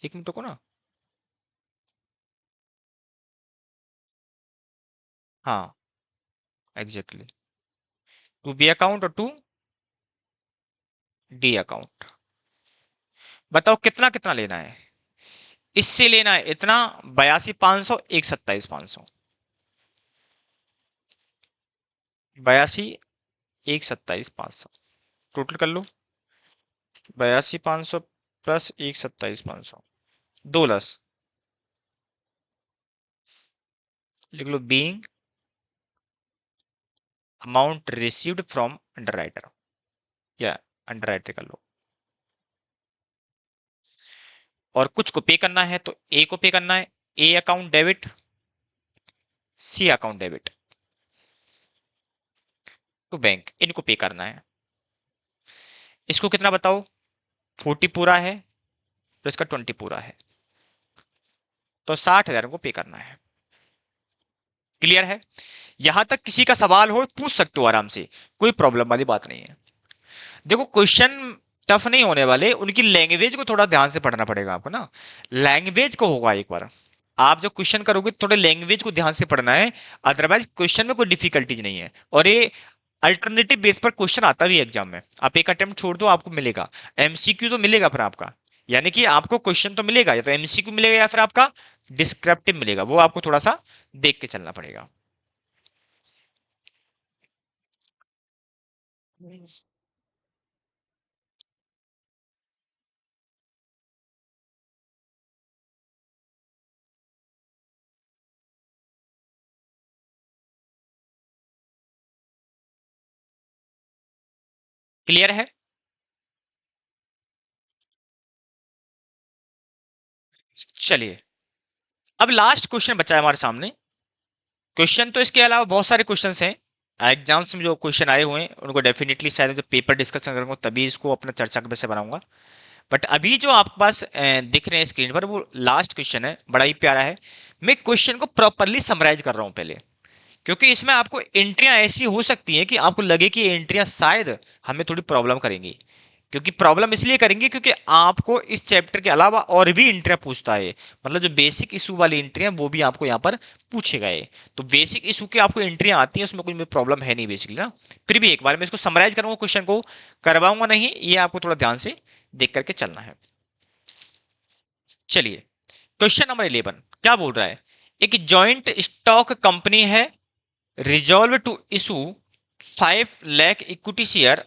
एक मिनट को ना, हाँ एग्जैक्टली, टू बी अकाउंट और टू डी अकाउंट। बताओ कितना कितना लेना है? इससे लेना है इतना, 82,500, एक 27,500, 82, एक 27,500, टोटल कर लो। 82,500 प्लस एक 27,500, 2 लस। लिख लो being amount received from underwriter, या अंडरराइटर कर लो। और कुछ को पे करना है, तो ए को पे करना है, A account debit, C account debit to bank, इनको पे करना है। इसको कितना बताओ? 40 पूरा है, तो इसका 20 पूरा है, तो 60,000 को पे करना है। क्लियर है? यहां तक किसी का सवाल हो पूछ सकते हो आराम से, कोई प्रॉब्लम वाली बात नहीं है। देखो क्वेश्चन टफ नहीं होने वाले, उनकी लैंग्वेज को थोड़ा ध्यान से पढ़ना पड़ेगा आपको ना। लैंग्वेज को होगा एक बार, आप जब क्वेश्चन करोगे थोड़े लैंग्वेज को ध्यान से पढ़ना है, अदरवाइज क्वेश्चन में कोई डिफिकल्टीज नहीं है। और ये अल्टरनेटिव बेस पर क्वेश्चन आता भी एग्जाम में, आप एक अटेम्प्ट छोड़ दो आपको मिलेगा, एमसीक्यू तो मिलेगा फिर आपका। यानी कि आपको क्वेश्चन तो मिलेगा, या तो एमसीक्यू मिलेगा या फिर आपका डिस्क्रिप्टिव मिलेगा, वो आपको थोड़ा सा देख के चलना पड़ेगा। क्लियर है? चलिए, अब लास्ट क्वेश्चन बचा है हमारे सामने। क्वेश्चन तो इसके अलावा बहुत सारे क्वेश्चंस हैं एग्जाम्स में, जो क्वेश्चन आए हुए हैं उनको डेफिनेटली शायद जब पेपर डिस्कशन करूंगा तभी इसको अपना चर्चा का विषय बनाऊंगा। बट अभी जो आपके पास दिख रहे हैं स्क्रीन पर, वो लास्ट क्वेश्चन है, बड़ा ही प्यारा है। मैं क्वेश्चन को प्रॉपरली समराइज कर रहा हूं पहले, क्योंकि इसमें आपको एंट्रियां ऐसी हो सकती हैं कि आपको लगे कि ये एंट्रियां शायद हमें थोड़ी प्रॉब्लम करेंगी। क्योंकि प्रॉब्लम इसलिए करेंगे क्योंकि आपको इस चैप्टर के अलावा और भी एंट्रियां पूछता है, मतलब जो बेसिक इशू वाली एंट्रियां वो भी आपको यहाँ पर पूछे गए। तो बेसिक इशू की आपको एंट्रियां आती हैं, उसमें कोई प्रॉब्लम है नहीं बेसिकली ना। फिर भी एक बार मैं इसको समराइज करूंगा, क्वेश्चन को करवाऊंगा नहीं, ये आपको थोड़ा ध्यान से देख करके चलना है। चलिए, क्वेश्चन नंबर 11 क्या बोल रहा है? एक जॉइंट स्टॉक कंपनी है, resolve to issue 5 lakh equity share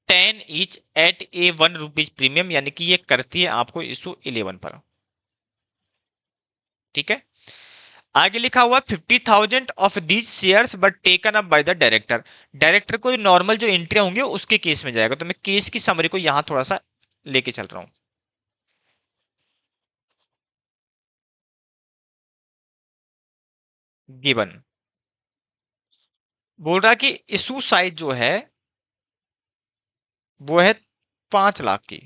10 each at a 1 rupees premium, यानी कि ये करती है आपको इशू 11 पर। ठीक है। आगे लिखा हुआ 50,000 of these shares but taken up by the director. Director को नॉर्मल जो एंट्री होंगे उसके केस में जाएगा, तो मैं केस की समरी को यहां थोड़ा सा लेके चल रहा हूं। गिवन बोल रहा है कि इशू साइज जो है वो है 5 लाख की,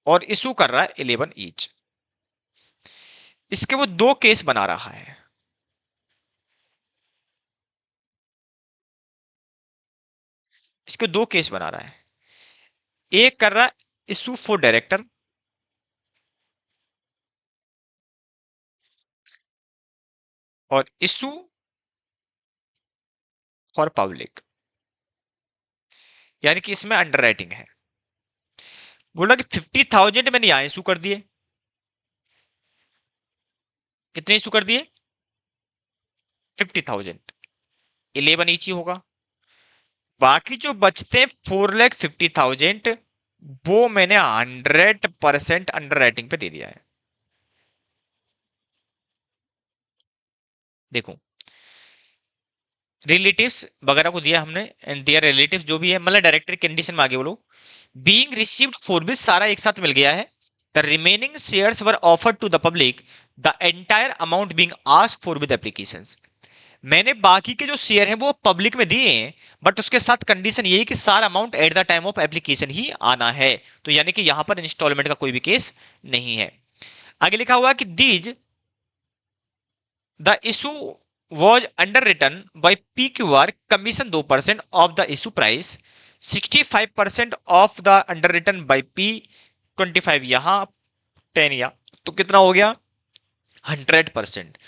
और इशू कर रहा है 11 ईच। इसके वो दो केस बना रहा है। इसके दो केस बना रहा है। एक कर रहा है इशू फॉर डायरेक्टर, और इशू फॉर पब्लिक, यानी कि इसमें अंडर राइटिंग है। बोला कि 50,000 मैंने यहां इशू कर दिए। कितने इशू कर दिए? 50,000, 11 ईच ही होगा। बाकी जो बचते हैं 4,50,000, वो मैंने 100% अंडर राइटिंग पे दे दिया है। देखो, रिलेटिव्स वगैरह को दिया हमने, एंड दियर रिलेटिव जो भी है, मतलब डायरेक्टर कंडीशन में आगे बोलो, बीइंग रिसीव्ड फॉर भी सारा एक साथ मिल गया है। The remaining shares were offered to the public, the entire amount being asked for with applications. मैंने बाकी के जो शेयर हैं वो पब्लिक में दिए हैं, बट उसके साथ कंडीशन ये है कि सारा amount at the time of application ही आना है। तो यानी कि यहां पर इंस्टॉलमेंट का कोई भी केस नहीं है। आगे लिखा हुआ है कि these the issue was underwritten by PQR commission 2% of the issue price, 65% of the underwritten by P, 25 यहाँ 10 या, तो कितना हो गया? 100%।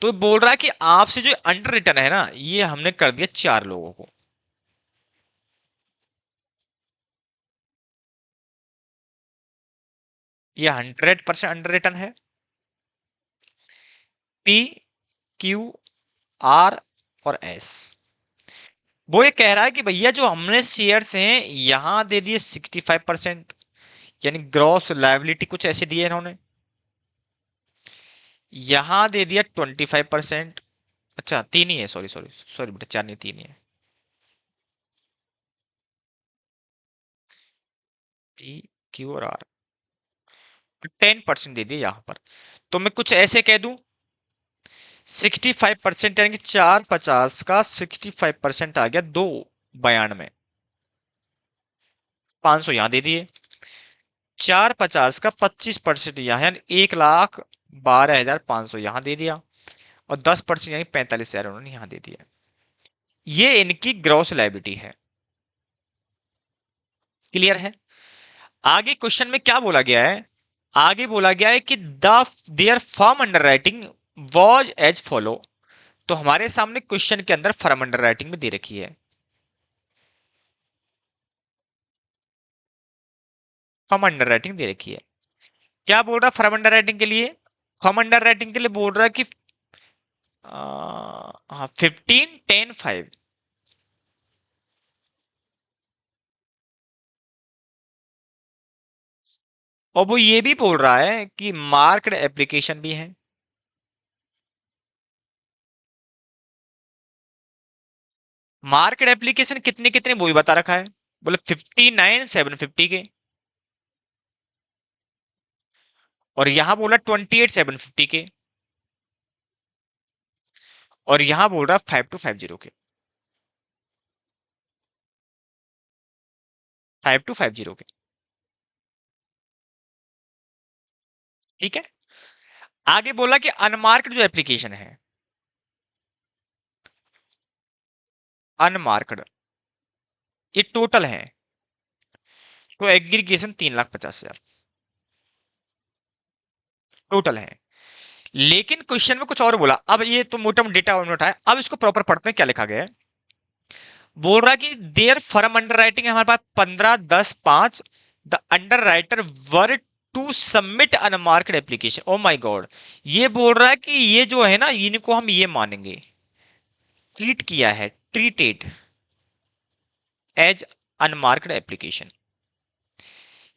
तो बोल रहा है कि आपसे जो अंडर रिटर्न है ना, ये हमने कर दिया 4 लोगों को। ये 100% अंडर रिटर्न है। पी, क्यू, आर और एस। वो ये कह रहा है कि भैया जो हमने शेयर्स हैं यहां दे दिए 65%, यानी ग्रॉस लायबिलिटी कुछ ऐसे दिए इन्होंने। यहां दे दिया 25%। अच्छा, तीन ही है, सॉरी सॉरी सॉरी बेटा, चार नहीं तीन ही है। पी, क्यू और आर, 10% दे दिया यहां पर। तो मैं कुछ ऐसे कह दूं, 65%, यानी कि 450 का 65% आ गया 292, 500 यहां दे दिए। 450 का 25% यहाँ, यानी 1,12,500 यहां दे दिया, और 10% यानी 45,000 उन्होंने यहां दे दिया। ये इनकी ग्रॉस लायबिलिटी है। क्लियर है? आगे क्वेश्चन में क्या बोला गया है? आगे बोला गया है कि the their firm underwriting was as follow. तो हमारे सामने क्वेश्चन के अंदर फर्म अंडर राइटिंग में दे रखी है। फर्म अंडर राइटिंग दे रखी है। क्या बोल रहा है फर्म अंडर राइटिंग के लिए? फर्म अंडर राइटिंग के लिए बोल रहा है कि हाँ 15, 10, 5। और वो ये भी बोल रहा है कि मार्क्ड एप्लीकेशन भी है। मार्केट एप्लीकेशन कितने कितने वो भी बता रखा है। बोले 59,750 के, और यहां बोला 28,750 के, और यहां बोल रहा 5250 के। 5250 के। ठीक है। आगे बोला कि अनमार्क्ड जो एप्लीकेशन है, अनमार्क्ड, ये टोटल है, तो एग्रीगेशन 3,50,000 टोटल है। लेकिन क्वेश्चन में कुछ और बोला। अब ये तो मोटा मोटा डेटा उन्होंने उठाया, अब इसको प्रॉपर पढ़ते हैं क्या लिखा गया है। बोल रहा है कि देयर फर्म अंडर राइटिंग है हमारे पास 15, 10, 5। The underwriter were to submit unmarked application. Oh my God, ये बोल रहा है कि ये जो है ना, इनको हम ये मानेंगे, ट्रीट किया है, ट्रीटेड एज अनमार्क्ड एप्लीकेशन।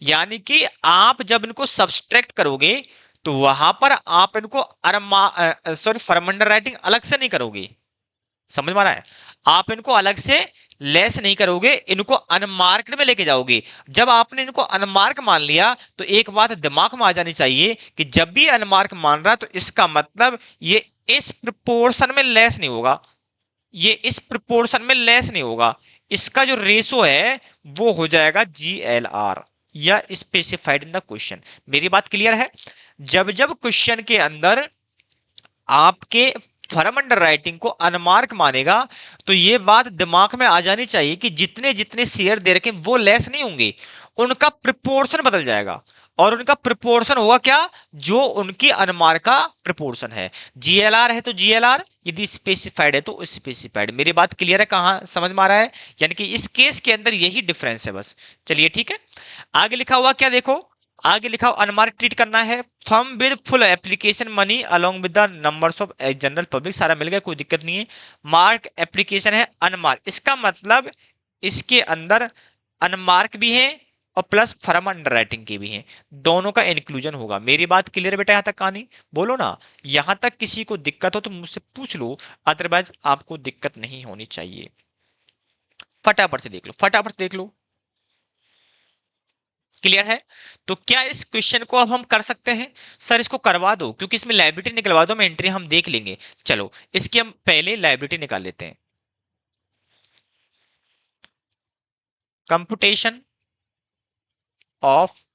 यानी कि आप जब इनको सब्सट्रैक्ट करोगे तो वहां पर आप इनको सॉरी फर्मंडर राइटिंग अलग से नहीं करोगे। समझ में आ रहा है? आप इनको अलग से लेस नहीं करोगे, इनको अनमार्क्ड में लेके जाओगे। जब आपने इनको अनमार्क मान लिया तो एक बात दिमाग में आ जानी चाहिए कि जब भी अनमार्क मान रहा तो इसका मतलब ये इस प्रोपोर्शन में लेस नहीं होगा, ये इस प्रोपोर्शन में लेस नहीं होगा। इसका जो रेशो है वो हो जाएगा GLR या स्पेसिफाइड इन द क्वेश्चन। मेरी बात क्लियर है? जब जब क्वेश्चन के अंदर आपके फर्म अंडर राइटिंग को अनमार्क मानेगा तो ये बात दिमाग में आ जानी चाहिए कि जितने जितने शेयर दे रखे वो लेस नहीं होंगे, उनका प्रिपोर्शन बदल जाएगा। और उनका प्रिपोर्शन होगा क्या? जो उनकी अनमार्क का प्रिपोर्शन है। GLR है तो GLR, यदि स्पेसिफाइड है तो स्पेसिफाइड। मेरी बात क्लियर है? कहां समझ में आ रहा है? यानी कि इस केस के अंदर यही डिफरेंस है बस। चलिए ठीक है, आगे लिखा हुआ क्या देखो। आगे लिखा हुआ अनमार्क ट्रीट करना है firm with full application money along with the numbers of general public. सारा मिल गया, कोई दिक्कत नहीं है। मार्क एप्लीकेशन है अनमार्क, इसका मतलब इसके अंदर अनमार्क भी है और प्लस फर्म अंडर राइटिंग के भी हैं, दोनों का इंक्लूजन होगा। मेरी बात क्लियर बेटा? यहां तक कहानी बोलो ना। यहां तक किसी को दिक्कत हो तो मुझसे पूछ लो, अदरवाइज आपको दिक्कत नहीं होनी चाहिए। फटाफट से देख लो, फटाफट से देख लो। क्लियर है? तो क्या इस क्वेश्चन को अब हम कर सकते हैं? सर इसको करवा दो, क्योंकि इसमें लाइबिलिटी निकलवा दो, मैं एंट्री हम देख लेंगे। चलो इसकी हम पहले लाइबिलिटी निकाल लेते हैं। Computation of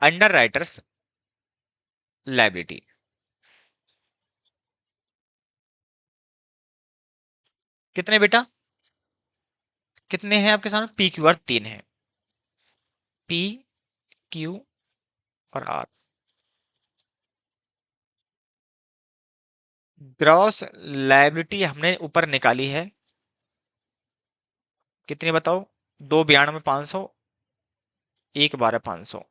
underwriter's liability. कितने बेटा? कितने हैं आपके सामने? PQR 3 है, PQR। ग्रॉस लाइबिलिटी हमने ऊपर निकाली है, कितनी बताओ? 292,500, 112,500,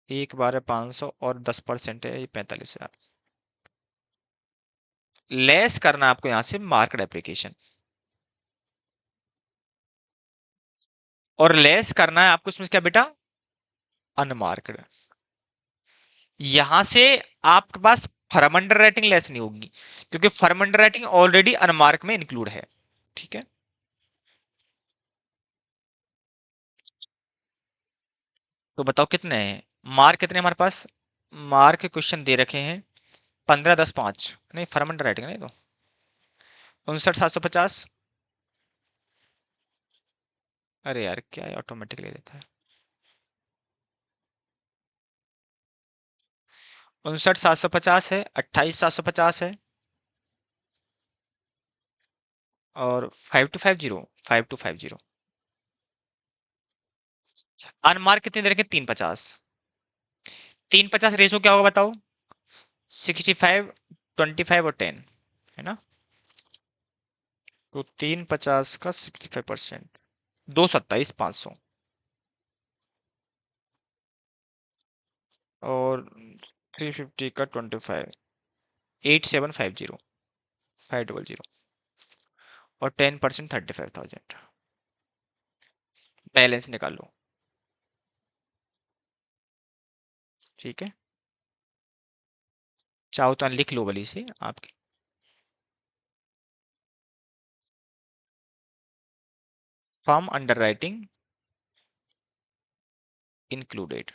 112,500 और 10% है, ये 45,000। लेस करना है आपको यहां से मार्केट एप्लीकेशन, और लेस करना है आपको इसमें क्या बेटा? अनमार्क्ड। यहां से आपके पास फर्म अंडर राइटिंग लेस नहीं होगी, क्योंकि firm under writing already unmark में इंक्लूड है। ठीक है, तो बताओ कितने हैं मार्क? कितने हमारे पास मार्क के क्वेश्चन दे रखे हैं? 15, 10, 5 नहीं, फर्म अंडर राइटिंग नहीं तो 59,750। अरे यार क्या ऑटोमेटिकली देता है? 59,750 है, 28,750 है, और 5250, 5250। अनमार्क कितने दे रखे? 350। 350 रेशो क्या होगा बताओ? 65, 25 और 10, है ना? तो 350 का 65%, 227,500, और 350 का 25, 8750, 500, और 10% 35,000। बैलेंस निकालो। ठीक है, चाहो तो लिख लो बली से आपकी। फर्म अंडर राइटिंग इंक्लूडेड,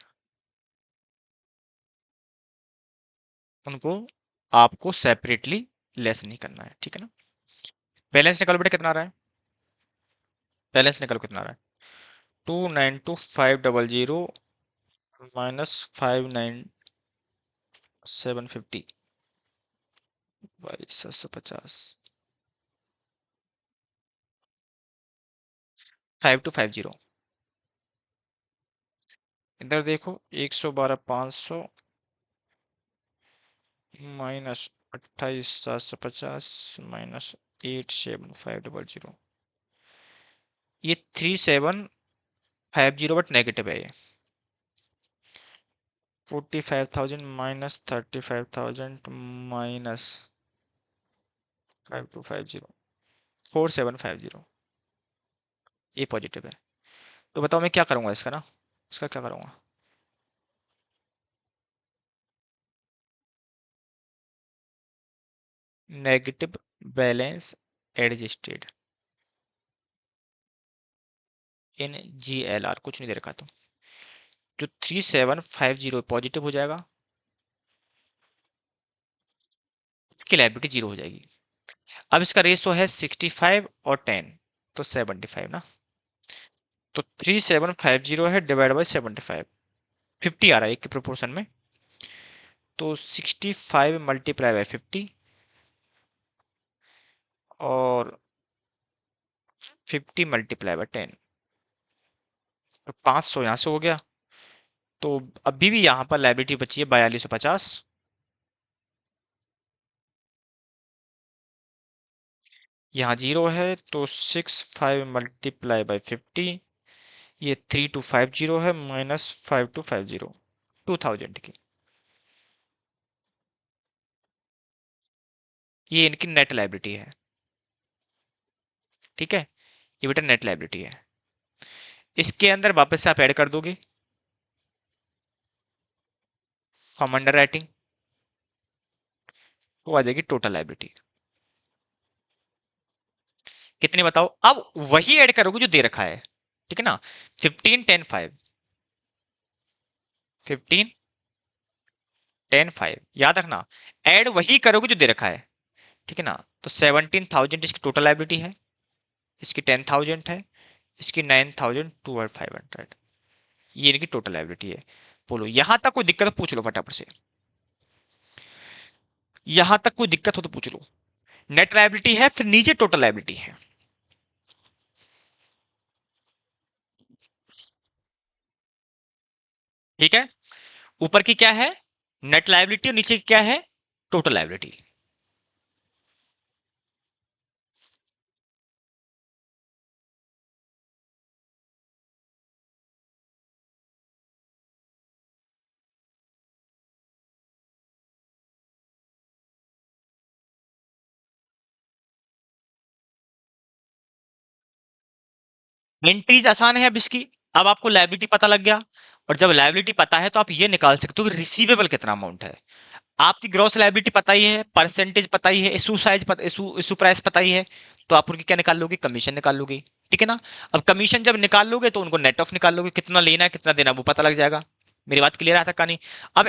उनको आपको सेपरेटली लेस नहीं करना है। ठीक है ना? बैलेंस निकालो बेटा, कितना आ रहा है? बैलेंस निकालो कितना आ रहा है? 292,500 माइनस 59,750 बाई 750, 5250। इधर देखो, 112,500 माइनस 28,750 माइनस 87,500, ये 3750 बट नेगेटिव है ये। 45,000 माइनस 35,000 माइनस 5250, 4750, ये पॉजिटिव है। तो बताओ मैं क्या करूंगा इसका ना, इसका क्या करूंगा? Negative balance adjusted in GLR, कुछ नहीं दे रखा तो जो 3750 पॉजिटिव हो जाएगा, इसकी लायबिलिटी जीरो हो जाएगी। अब इसका रेशो है 65 और 10, तो 75 ना। तो 3750 है डिवाइड बाई 75, 50 आ रहा है एक के प्रोपोर्शन में। तो 65 मल्टीप्लाई बाई 50 और 50 मल्टीप्लाई बाई 10, तो 500 यहाँ से हो गया। तो अभी भी यहाँ पर लायबिलिटी बची है 4250। यहाँ जीरो है, तो 65 मल्टीप्लाई बाई 50, ये 3250 है माइनस 5250, 2000 की। ये इनकी नेट लायबिलिटी है, ठीक है, ये बेटा नेट लायबिलिटी है। इसके अंदर वापस से आप ऐड कर दोगे फ्रॉम अंडर राइटिंग, वो आ जाएगी टोटल लायबिलिटी। कितने बताओ? अब वही ऐड करोगे जो दे रखा है, ठीक है ना। 15 10 5, 15 10 5, याद रखना। ऐड वही करोगे जो दे रखा है, ठीक है ना। तो 17,000 इसकी टोटल लायबिलिटी है, इसकी 10,000 है, इसकी 9,500, ये इनकी टोटल लायबिलिटी है। बोलो यहां तक कोई दिक्कत हो पूछ लो फटाफट से, यहां तक कोई दिक्कत हो तो पूछ लो। नेट लायबिलिटी है, फिर नीचे टोटल लायबिलिटी है, ठीक है। ऊपर की क्या है? नेट लायबिलिटी, और नीचे की क्या है? Total liability. एंट्रीज आसान है अब इसकी। अब आपको लायबिलिटी पता लग गया, और जब लायबिलिटी पता है तो आप ये निकाल सकते हो कि रिसीवेबल कितना अमाउंट है। आपकी ग्रॉस लायबिलिटी पता ही है, परसेंटेज पता ही है, इशू साइज पता, इशू प्राइस पता ही है, तो आप उनकी क्या निकाल लोगे? कमीशन निकाल लोगे, ठीक है ना। अब कमीशन जब निकाल लोगे तो उनको नेट ऑफ निकाल लोगे, कितना लेना है कितना देना वो पता लग जाएगा। मेरी बात क्लियर आता कहानी? अब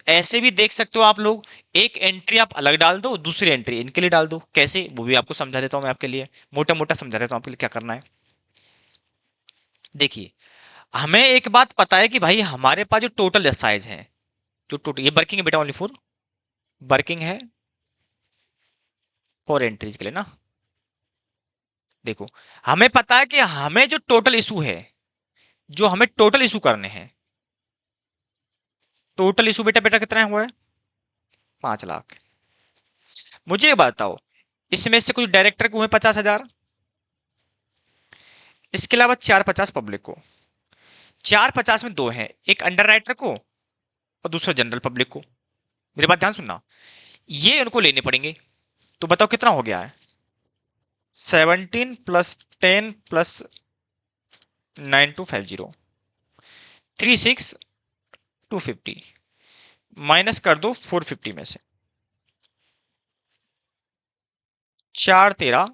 ऐसे भी देख सकते हो आप लोग, एक एंट्री आप अलग डाल दो, दूसरी एंट्री इनके लिए डाल दो, कैसे वो भी आपको समझा देता हूं मैं आपके लिए, मोटा मोटा समझा देता हूं आपके लिए क्या करना है। देखिए, हमें एक बात पता है कि भाई हमारे पास जो टोटल साइज है, जो टोटल ये वर्किंग है बेटा, ओनली फॉर वर्किंग है, फॉर एंट्रीज के लिए ना। देखो, हमें पता है कि हमें जो टोटल इशू है, जो हमें टोटल इशू करने हैं, टोटल इशू बेटा बेटा कितना हुआ है? 5 लाख। मुझे ये बताओ, इसमें से कुछ डायरेक्टर को हुए 50,000, इसके अलावा 450 पब्लिक को। 450 में दो हैं, एक अंडर राइटर को और दूसरा जनरल पब्लिक को। मेरी बात ध्यान सुनना, ये उनको लेने पड़ेंगे। तो बताओ कितना हो गया है? 17 प्लस 10 प्लस 9250, 36,250, माइनस कर दो 450 में से, 4 13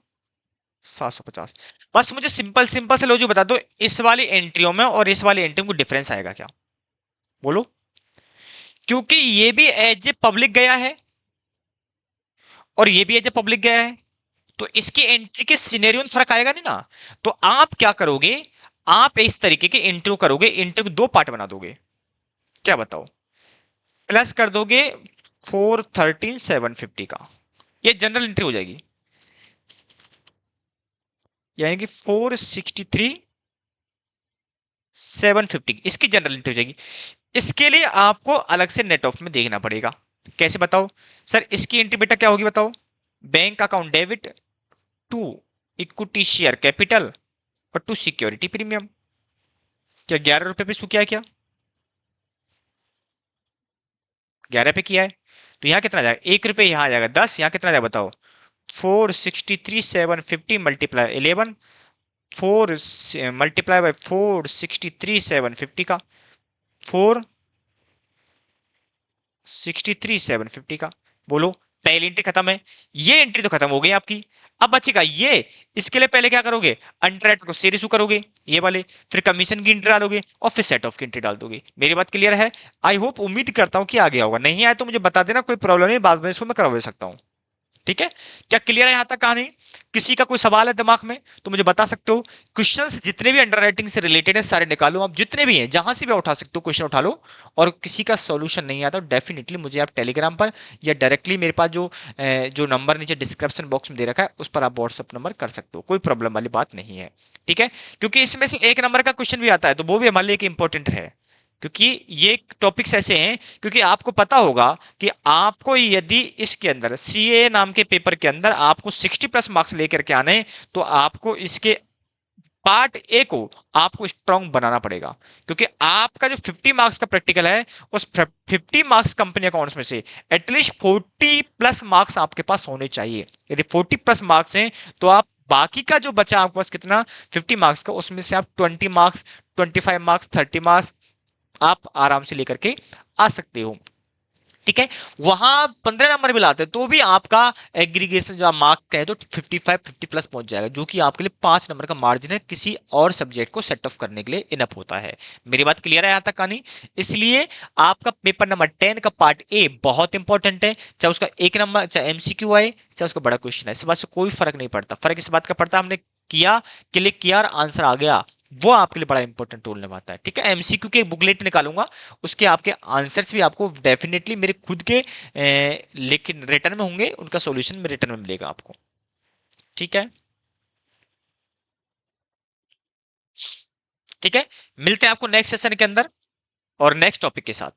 750। बस मुझे सिंपल सिंपल से लॉजिक बता दो, इस वाली एंट्रियों में और इस वाली एंट्री में डिफरेंस आएगा क्या? बोलो। क्योंकि ये भी एज ए पब्लिक गया है और ये भी एज ए पब्लिक गया है, तो इसकी एंट्री के सिनेरियो में फर्क आएगा नहीं ना। तो आप क्या करोगे? आप इस तरीके के इंटरव्यू करोगे, इंटरव्यू दो पार्ट बना दोगे, क्या बताओ? प्लस कर दोगे 413,750 का, ये जनरल एंट्री हो जाएगी, यानी कि 463,750 इसकी जनरल एंट्री हो जाएगी। इसके लिए आपको अलग से नेट ऑफ में देखना पड़ेगा। कैसे बताओ? सर इसकी एंट्री बेटा क्या होगी बताओ? Bank account debit to equity share capital और टू सिक्योरिटी प्रीमियम। क्या 11 रुपए पे इशू किया है क्या? 11 पे किया है, तो यहाँ कितना आ जाएगा, 1 रुपये यहाँ आ जाएगा, 10 यहाँ कितना आ जाएगा बताओ, 463,750 मल्टीप्लाई 11, 4 मल्टीप्लाई बाई 463,750 का, 463,750 का, बोलो पहली एंट्री खत्म है, ये एंट्री तो खत्म हो गई आपकी। अब बचेगा ये, इसके लिए पहले क्या करोगे, अंडरराइटर को शेयर इशू करोगे ये वाले, फिर कमीशन की एंट्री डालोगे और फिर सेट ऑफ की एंट्री डाल दोगे। मेरी बात क्लियर है? आई होप, उम्मीद करता हूं कि आ गया होगा, नहीं आया तो मुझे बता देना, कोई प्रॉब्लम नहीं, बाद में इसको मैं करवा सकता हूँ। ठीक है, क्या क्लियर है यहां तक कहानी? किसी का कोई सवाल है दिमाग में तो मुझे बता सकते हो। क्वेश्चंस जितने भी अंडरराइटिंग से रिलेटेड है सारे निकालो आप, जितने भी हैं जहां से भी उठा सकते हो क्वेश्चन उठा लो। और किसी का सॉल्यूशन नहीं आता डेफिनेटली मुझे आप टेलीग्राम पर या डायरेक्टली मेरे पास जो नंबर नीचे डिस्क्रिप्शन बॉक्स में दे रखा है उस पर आप व्हाट्सअप नंबर कर सकते हो, कोई प्रॉब्लम वाली बात नहीं है। ठीक है, क्योंकि इसमें से एक नंबर का क्वेश्चन भी आता है तो वो भी हमारे लिए एक इंपॉर्टेंट है, क्योंकि ये टॉपिक्स ऐसे हैं, क्योंकि आपको पता होगा कि आपको यदि इसके अंदर सीए नाम के पेपर के अंदर आपको 60+ मार्क्स लेकर के आने, तो आपको इसके पार्ट ए को आपको स्ट्रांग बनाना पड़ेगा, क्योंकि आपका जो 50 मार्क्स का प्रैक्टिकल है उस 50 मार्क्स कंपनी अकाउंट्स में से एटलीस्ट 40+ मार्क्स आपके पास होने चाहिए। यदि 40+ मार्क्स हैं तो आप बाकी का जो बचा आपके पास कितना 50 मार्क्स का, उसमें से आप 20 मार्क्स, 25 मार्क्स, 30 मार्क्स आप आराम से लेकर के आ सकते हो। ठीक है, वहां 15 नंबर भी लाते हैं तो भी आपका एग्रीगेशन जो मार्क कहे तो 55-50+ पहुंच जाएगा, जो कि आपके लिए 5 नंबर का मार्जिन है किसी और सब्जेक्ट को सेट ऑफ करने के लिए इनफ होता है। मेरी बात क्लियर है यहां तक कहानी? इसलिए आपका पेपर नंबर 10 का पार्ट ए बहुत इंपॉर्टेंट है, चाहे उसका एक नंबर, चाहे एमसीक्यू आए, चाहे उसका बड़ा क्वेश्चन है, इस बात से कोई फर्क नहीं पड़ता। फर्क इस बात का पड़ता है हमने किया, क्लिक किया और आंसर आ गया, वो आपके लिए बड़ा इंपॉर्टेंट रोल निभाता है। ठीक है, एमसीक्यू के बुकलेट निकालूंगा, उसके आपके आंसर्स भी आपको डेफिनेटली मेरे खुद के लेकिन रिटर्न में होंगे, उनका सॉल्यूशन में रिटर्न में मिलेगा आपको। ठीक है, ठीक है, मिलते हैं आपको नेक्स्ट सेशन के अंदर और नेक्स्ट टॉपिक के साथ।